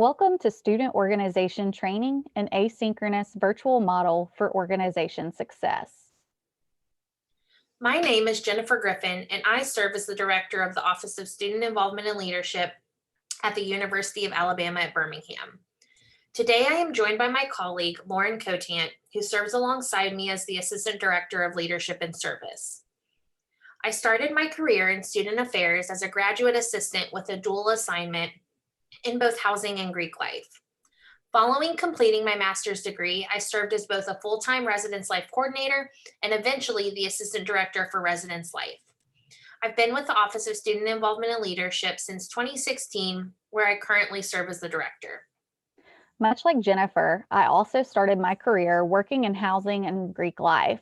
Welcome to Student Organization Training, an asynchronous virtual model for organization success. My name is Jennifer Griffin, and I serve as the Director of the Office of Student Involvement and Leadership at the University of Alabama at Birmingham. Today, I am joined by my colleague, Lauren Cotant, who serves alongside me as the Assistant Director of Leadership and Service. I started my career in student affairs as a graduate assistant with a dual assignment in both housing and Greek life. Following completing my master's degree, I served as both a full-time residence life coordinator and eventually the assistant director for residence life. I've been with the Office of Student Involvement and Leadership since 2016, where I currently serve as the director. Much like Jennifer, I also started my career working in housing and Greek life.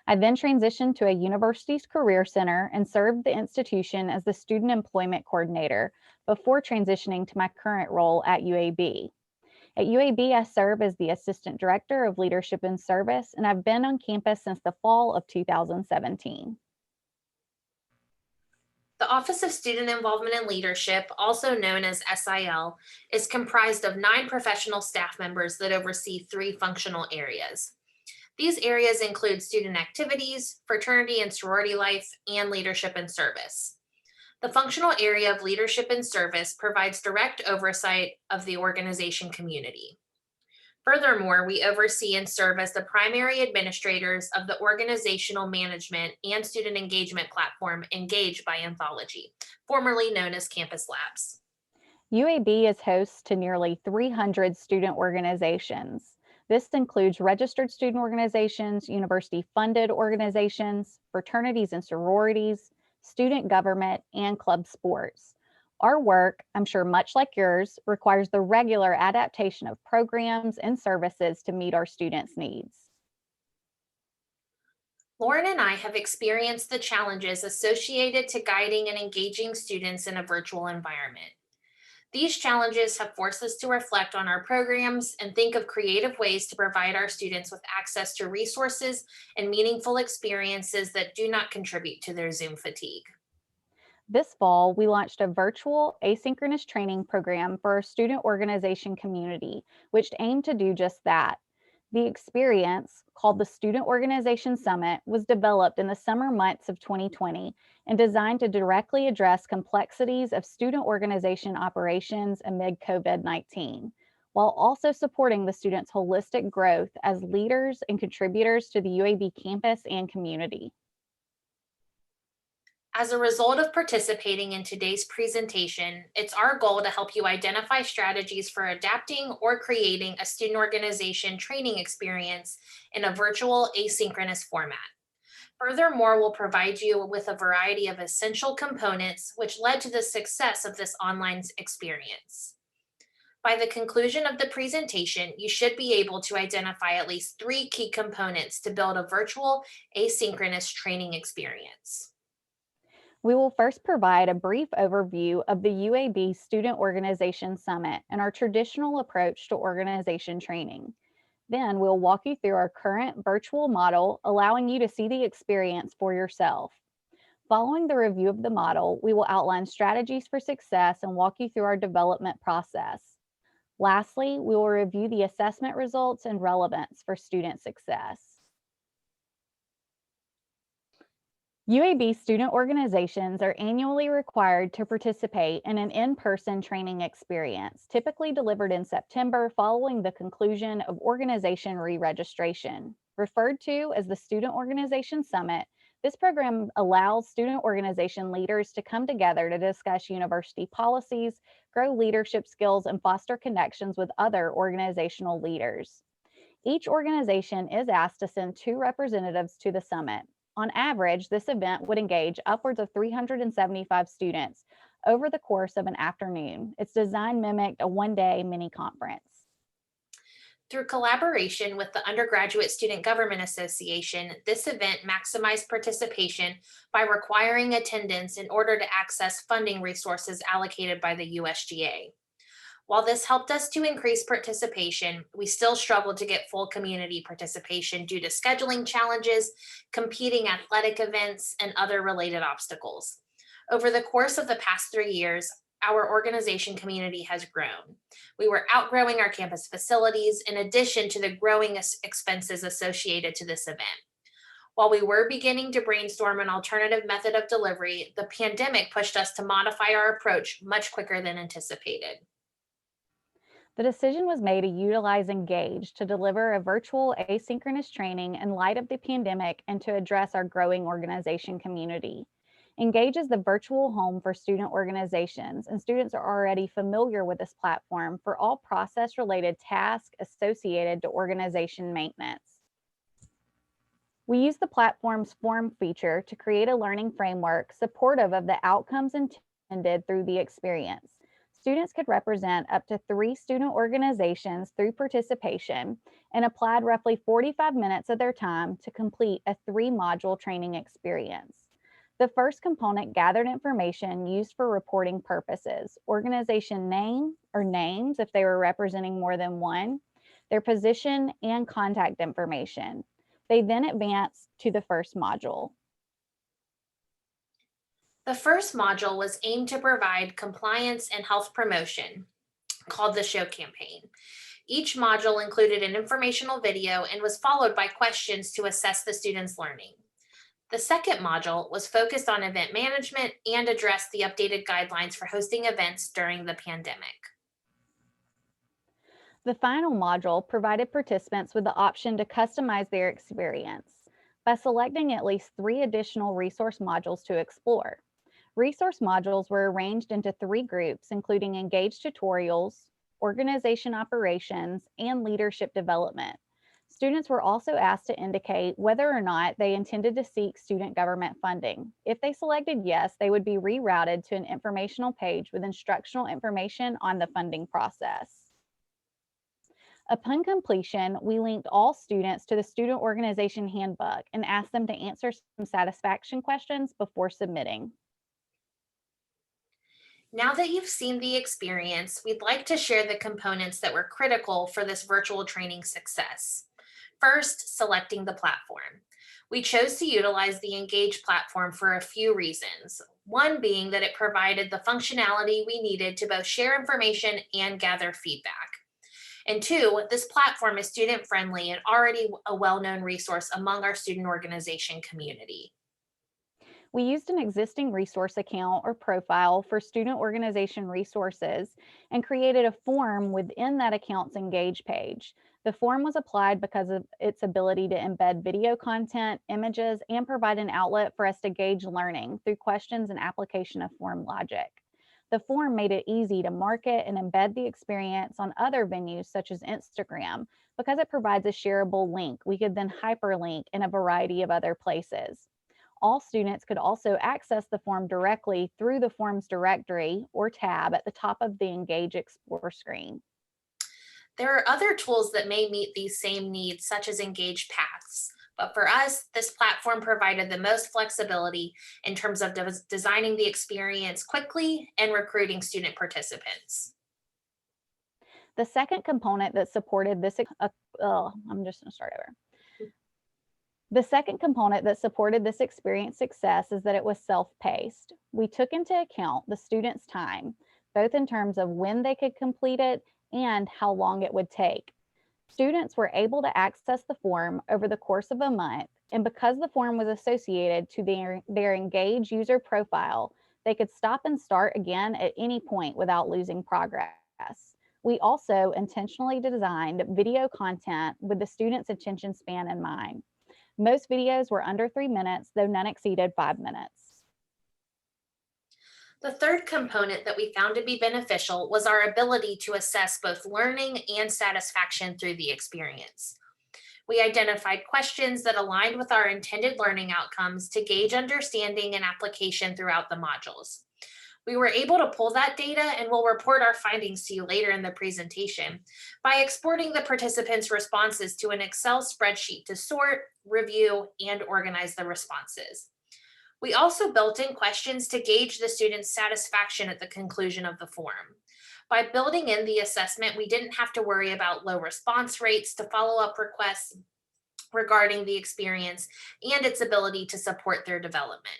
I then transitioned to a university's career center and served the institution as the student employment coordinator before transitioning to my current role at UAB. At UAB, I serve as the Assistant Director of Leadership and Service, and I've been on campus since the fall of 2017. The Office of Student Involvement and Leadership, also known as SIL, is comprised of 9 professional staff members that oversee 3 functional areas. These areas include student activities, fraternity and sorority life, and leadership and service. The functional area of leadership and service provides direct oversight of the organization community. Furthermore, we oversee and serve as the primary administrators of the organizational management and student engagement platform Engage by Anthology, formerly known as Campus Labs. UAB is host to nearly 300 student organizations. This includes registered student organizations, university-funded organizations, fraternities and sororities, student government, and club sports. Our work, I'm sure much like yours, requires the regular adaptation of programs and services to meet our students' needs. Lauren and I have experienced the challenges associated to guiding and engaging students in a virtual environment. These challenges have forced us to reflect on our programs and think of creative ways to provide our students with access to resources and meaningful experiences that do not contribute to their Zoom fatigue. This fall, we launched a virtual asynchronous training program for our student organization community, which aimed to do just that. The experience, called the Student Organization Summit, was developed in the summer months of 2020 and designed to directly address complexities of student organization operations amid COVID-19, while also supporting the students' holistic growth as leaders and contributors to the UAB campus and community. As a result of participating in today's presentation, it's our goal to help you identify strategies for adapting or creating a student organization training experience in a virtual asynchronous format. Furthermore, we'll provide you with a variety of essential components which led to the success of this online experience. By the conclusion of the presentation, you should be able to identify at least 3 key components to build a virtual asynchronous training experience. We will first provide a brief overview of the UAB Student Organization Summit and our traditional approach to organization training. Then we'll walk you through our current virtual model, allowing you to see the experience for yourself. Following the review of the model, we will outline strategies for success and walk you through our development process. Lastly, we will review the assessment results and relevance for student success. UAB student organizations are annually required to participate in an in-person training experience, typically delivered in September following the conclusion of organization re-registration. Referred to as the Student Organization Summit, this program allows student organization leaders to come together to discuss university policies, grow leadership skills, and foster connections with other organizational leaders. Each organization is asked to send 2 representatives to the summit. On average, this event would engage upwards of 375 students over the course of an afternoon. Its design mimicked a one-day mini conference. Through collaboration with the Undergraduate Student Government Association, this event maximized participation by requiring attendance in order to access funding resources allocated by the USGA. While this helped us to increase participation, we still struggled to get full community participation due to scheduling challenges, competing athletic events, and other related obstacles. Over the course of the past 3 years, our organization community has grown. We were outgrowing our campus facilities in addition to the growing expenses associated to this event. While we were beginning to brainstorm an alternative method of delivery, the pandemic pushed us to modify our approach much quicker than anticipated. The decision was made to utilize Engage to deliver a virtual asynchronous training in light of the pandemic and to address our growing organization community. Engage is the virtual home for student organizations, and students are already familiar with this platform for all process related tasks associated to organization maintenance. We use the platform's form feature to create a learning framework supportive of the outcomes intended through the experience. Students could represent up to 3 student organizations through participation and applied roughly 45 minutes of their time to complete a 3-module training experience. The first component gathered information used for reporting purposes, organization name or names if they were representing more than one, their position, and contact information. They then advanced to the first module. The first module was aimed to provide compliance and health promotion, called the Show Campaign. Each module included an informational video and was followed by questions to assess the students' learning. The second module was focused on event management and addressed the updated guidelines for hosting events during the pandemic. The final module provided participants with the option to customize their experience by selecting at least 3 additional resource modules to explore. Resource modules were arranged into 3 groups, including Engage tutorials, organization operations, and leadership development. Students were also asked to indicate whether or not they intended to seek student government funding. If they selected yes, they would be rerouted to an informational page with instructional information on the funding process. Upon completion, we linked all students to the Student Organization Handbook and asked them to answer some satisfaction questions before submitting. Now that you've seen the experience, we'd like to share the components that were critical for this virtual training success. First, selecting the platform. We chose to utilize the Engage platform for a few reasons. One being that it provided the functionality we needed to both share information and gather feedback. And two, this platform is student friendly and already a well-known resource among our student organization community. We used an existing resource account or profile for student organization resources and created a form within that account's Engage page. The form was applied because of its ability to embed video content, images, and provide an outlet for us to gauge learning through questions and application of form logic. The form made it easy to market and embed the experience on other venues such as Instagram because it provides a shareable link we could then hyperlink in a variety of other places. All students could also access the form directly through the Forms directory or tab at the top of the Engage Explorer screen. There are other tools that may meet these same needs, such as Engage Paths. But for us, this platform provided the most flexibility in terms of designing the experience quickly and recruiting student participants. The second component that supported this, I'm just going to start over. The second component that supported this experience success is that it was self-paced. We took into account the students' time, both in terms of when they could complete it and how long it would take. Students were able to access the form over the course of a month, and because the form was associated to their Engage user profile, they could stop and start again at any point without losing progress. We also intentionally designed video content with the students' attention span in mind. Most videos were under 3 minutes, though none exceeded 5 minutes. The third component that we found to be beneficial was our ability to assess both learning and satisfaction through the experience. We identified questions that aligned with our intended learning outcomes to gauge understanding and application throughout the modules. We were able to pull that data and we'll report our findings to you later in the presentation by exporting the participants' responses to an Excel spreadsheet to sort, review, and organize the responses. We also built in questions to gauge the students' satisfaction at the conclusion of the form. By building in the assessment, we didn't have to worry about low response rates to follow-up requests regarding the experience and its ability to support their development.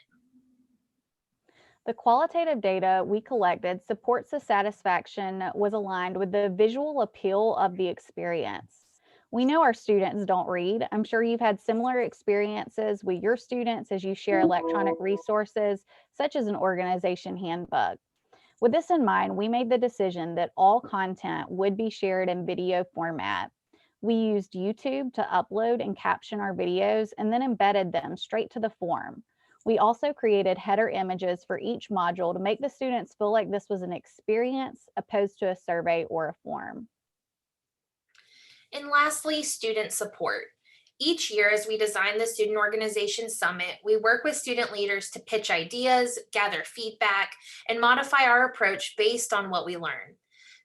The qualitative data we collected supports the satisfaction was aligned with the visual appeal of the experience. We know our students don't read. I'm sure you've had similar experiences with your students as you share electronic resources, such as an organization handbook. With this in mind, we made the decision that all content would be shared in video format. We used YouTube to upload and caption our videos and then embedded them straight to the form. We also created header images for each module to make the students feel like this was an experience opposed to a survey or a form. And lastly, student support. Each year, as we design the Student Organization Summit, we work with student leaders to pitch ideas, gather feedback, and modify our approach based on what we learn.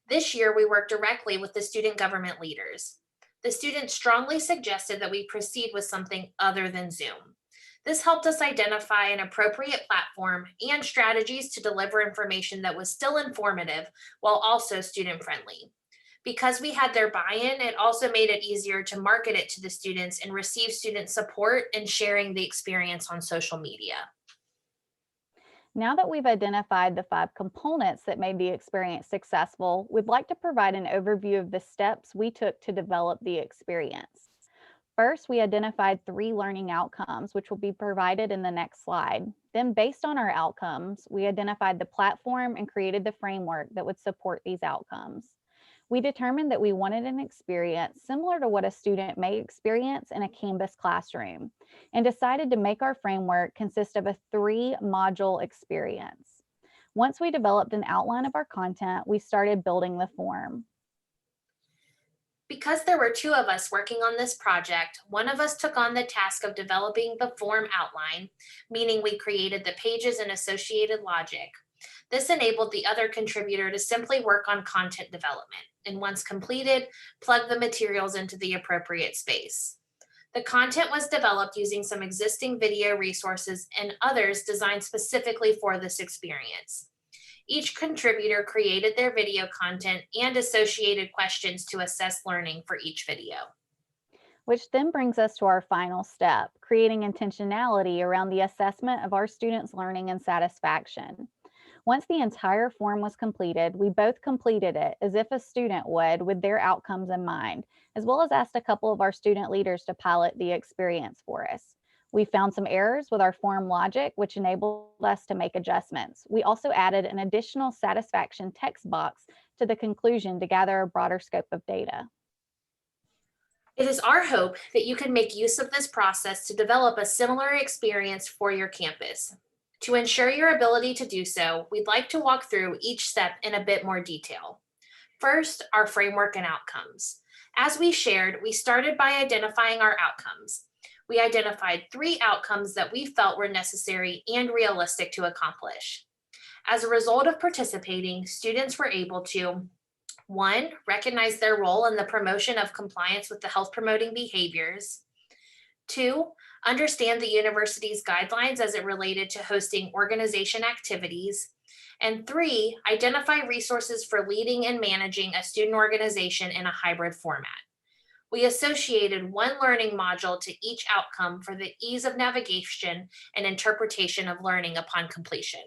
This year, we worked directly with the student government leaders. The students strongly suggested that we proceed with something other than Zoom. This helped us identify an appropriate platform and strategies to deliver information that was still informative while also student friendly. Because we had their buy-in, it also made it easier to market it to the students and receive student support and sharing the experience on social media. Now that we've identified the 5 components that made the experience successful, we'd like to provide an overview of the steps we took to develop the experience. First, we identified 3 learning outcomes, which will be provided in the next slide. Then, based on our outcomes, we identified the platform and created the framework that would support these outcomes. We determined that we wanted an experience similar to what a student may experience in a Canvas classroom and decided to make our framework consist of a 3 module experience. Once we developed an outline of our content, we started building the form. Because there were two of us working on this project, one of us took on the task of developing the form outline, meaning we created the pages and associated logic. This enabled the other contributor to simply work on content development, and once completed, plug the materials into the appropriate space. The content was developed using some existing video resources and others designed specifically for this experience. Each contributor created their video content and associated questions to assess learning for each video. Which then brings us to our final step, creating intentionality around the assessment of our students' learning and satisfaction. Once the entire form was completed, we both completed it as if a student would with their outcomes in mind, as well as asked a couple of our student leaders to pilot the experience for us. We found some errors with our form logic, which enabled us to make adjustments. We also added an additional satisfaction text box to the conclusion to gather a broader scope of data. It is our hope that you can make use of this process to develop a similar experience for your campus. To ensure your ability to do so, we'd like to walk through each step in a bit more detail. First, our framework and outcomes. As we shared, we started by identifying our outcomes. We identified 3 outcomes that we felt were necessary and realistic to accomplish. As a result of participating, students were able to 1, recognize their role in the promotion of compliance with the health promoting behaviors. 2, understand the university's guidelines as it related to hosting organization activities. And 3, identify resources for leading and managing a student organization in a hybrid format. We associated 1 learning module to each outcome for the ease of navigation and interpretation of learning upon completion.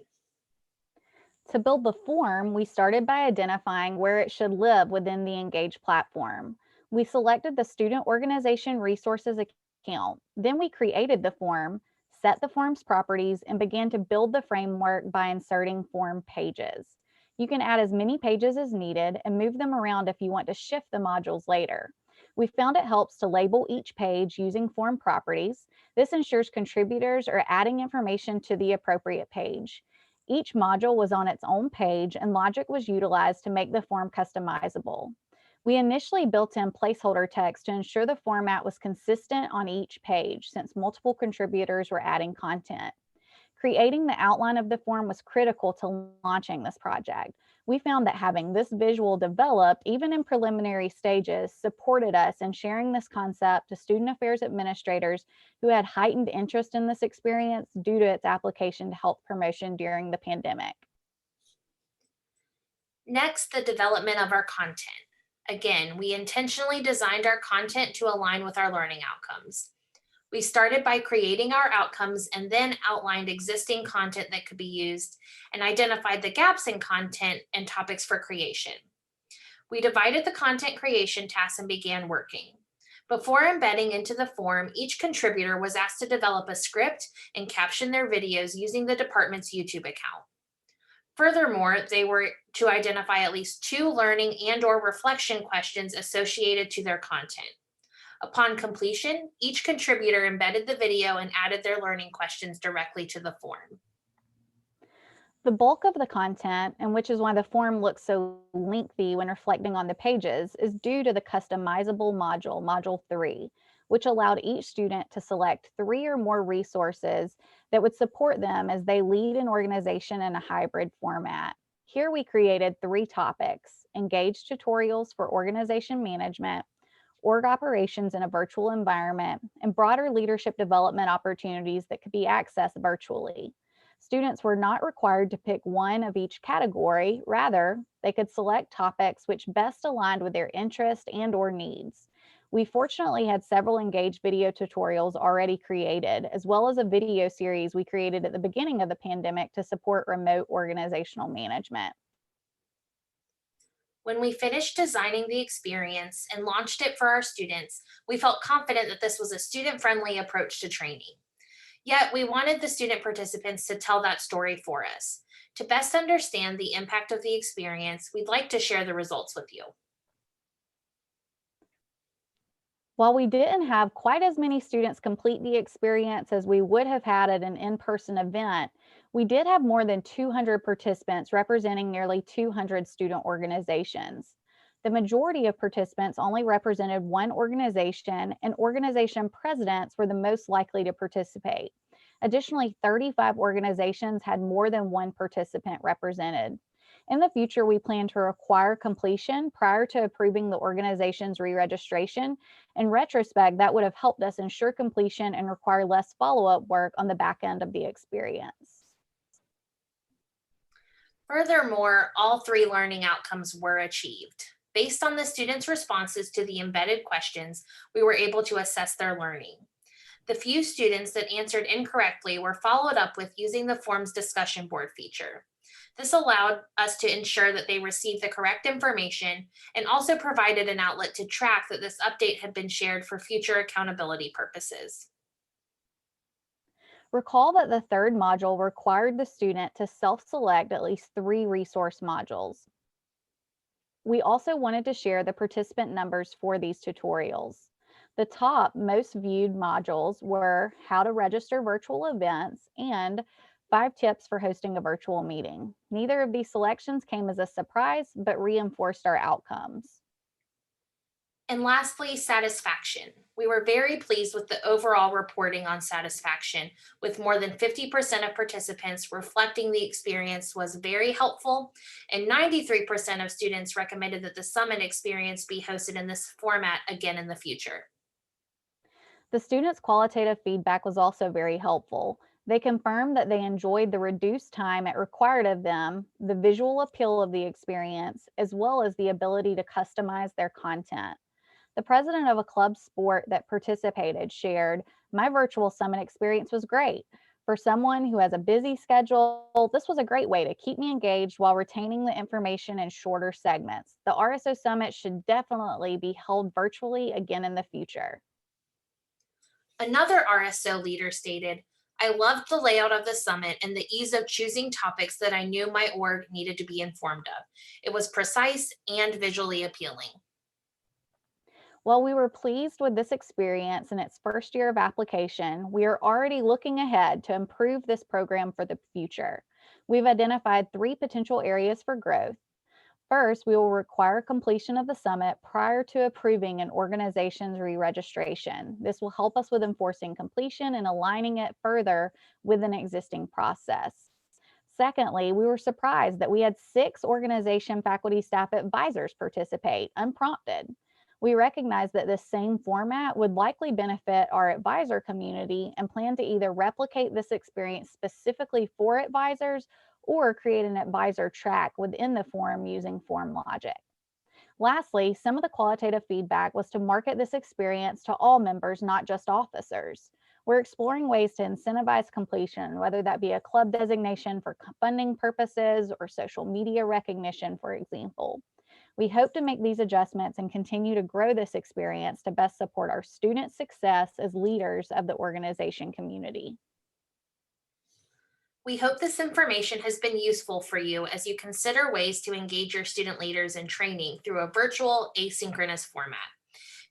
To build the form, we started by identifying where it should live within the Engage platform. We selected the Student Organization Resources account. Then we created the form, set the form's properties, and began to build the framework by inserting form pages. You can add as many pages as needed and move them around if you want to shift the modules later. We found it helps to label each page using form properties. This ensures contributors are adding information to the appropriate page. Each module was on its own page, and logic was utilized to make the form customizable. We initially built in placeholder text to ensure the format was consistent on each page since multiple contributors were adding content. Creating the outline of the form was critical to launching this project. We found that having this visual developed, even in preliminary stages, supported us in sharing this concept to student affairs administrators who had heightened interest in this experience due to its application to health promotion during the pandemic. Next, the development of our content. Again, we intentionally designed our content to align with our learning outcomes. We started by creating our outcomes and then outlined existing content that could be used and identified the gaps in content and topics for creation. We divided the content creation tasks and began working. Before embedding into the form, each contributor was asked to develop a script and caption their videos using the department's YouTube account. Furthermore, they were to identify at least 2 learning and/or reflection questions associated to their content. Upon completion, each contributor embedded the video and added their learning questions directly to the form. The bulk of the content, and which is why the form looks so lengthy when reflecting on the pages, is due to the customizable module, Module 3, which allowed each student to select 3 or more resources that would support them as they lead an organization in a hybrid format. Here we created 3 topics: engaged tutorials for organization management, org operations in a virtual environment, and broader leadership development opportunities that could be accessed virtually. Students were not required to pick one of each category. Rather, they could select topics which best aligned with their interest and/or needs. We fortunately had several engaged video tutorials already created, as well as a video series we created at the beginning of the pandemic to support remote organizational management. When we finished designing the experience and launched it for our students, we felt confident that this was a student-friendly approach to training. Yet, we wanted the student participants to tell that story for us. To best understand the impact of the experience, we'd like to share the results with you. While we didn't have quite as many students complete the experience as we would have had at an in-person event, we did have more than 200 participants representing nearly 200 student organizations. The majority of participants only represented one organization, and organization presidents were the most likely to participate. Additionally, 35 organizations had more than one participant represented. In the future, we plan to require completion prior to approving the organization's re-registration. In retrospect, that would have helped us ensure completion and require less follow-up work on the back end of the experience. Furthermore, all 3 learning outcomes were achieved. Based on the students' responses to the embedded questions, we were able to assess their learning. The few students that answered incorrectly were followed up with using the form's discussion board feature. This allowed us to ensure that they received the correct information and also provided an outlet to track that this update had been shared for future accountability purposes. Recall that the third module required the student to self-select at least 3 resource modules. We also wanted to share the participant numbers for these tutorials. The top most viewed modules were how to register virtual events and 5 tips for hosting a virtual meeting. Neither of these selections came as a surprise, but reinforced our outcomes. And lastly, satisfaction. We were very pleased with the overall reporting on satisfaction, with more than 50% of participants reflecting the experience was very helpful, and 93% of students recommended that the summit experience be hosted in this format again in the future. The students' qualitative feedback was also very helpful. They confirmed that they enjoyed the reduced time it required of them, the visual appeal of the experience, as well as the ability to customize their content. The president of a club sport that participated shared, "My virtual summit experience was great. For someone who has a busy schedule, this was a great way to keep me engaged while retaining the information in shorter segments. The RSO Summit should definitely be held virtually again in the future." Another RSO leader stated, "I loved the layout of the summit and the ease of choosing topics that I knew my org needed to be informed of. It was precise and visually appealing." While we were pleased with this experience in its first year of application, we are already looking ahead to improve this program for the future. We've identified 3 potential areas for growth. First, we will require completion of the summit prior to approving an organization's re-registration. This will help us with enforcing completion and aligning it further with an existing process. Secondly, we were surprised that we had 6 organization faculty staff advisors participate unprompted. We recognize that this same format would likely benefit our advisor community and plan to either replicate this experience specifically for advisors or create an advisor track within the form using form logic. Lastly, some of the qualitative feedback was to market this experience to all members, not just officers. We're exploring ways to incentivize completion, whether that be a club designation for funding purposes or social media recognition, for example. We hope to make these adjustments and continue to grow this experience to best support our students' success as leaders of the organization community. We hope this information has been useful for you as you consider ways to engage your student leaders in training through a virtual asynchronous format.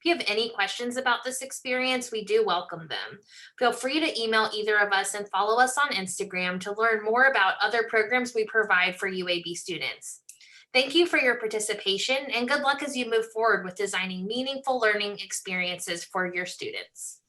If you have any questions about this experience, we do welcome them. Feel free to email either of us and follow us on Instagram to learn more about other programs we provide for UAB students. Thank you for your participation and good luck as you move forward with designing meaningful learning experiences for your students.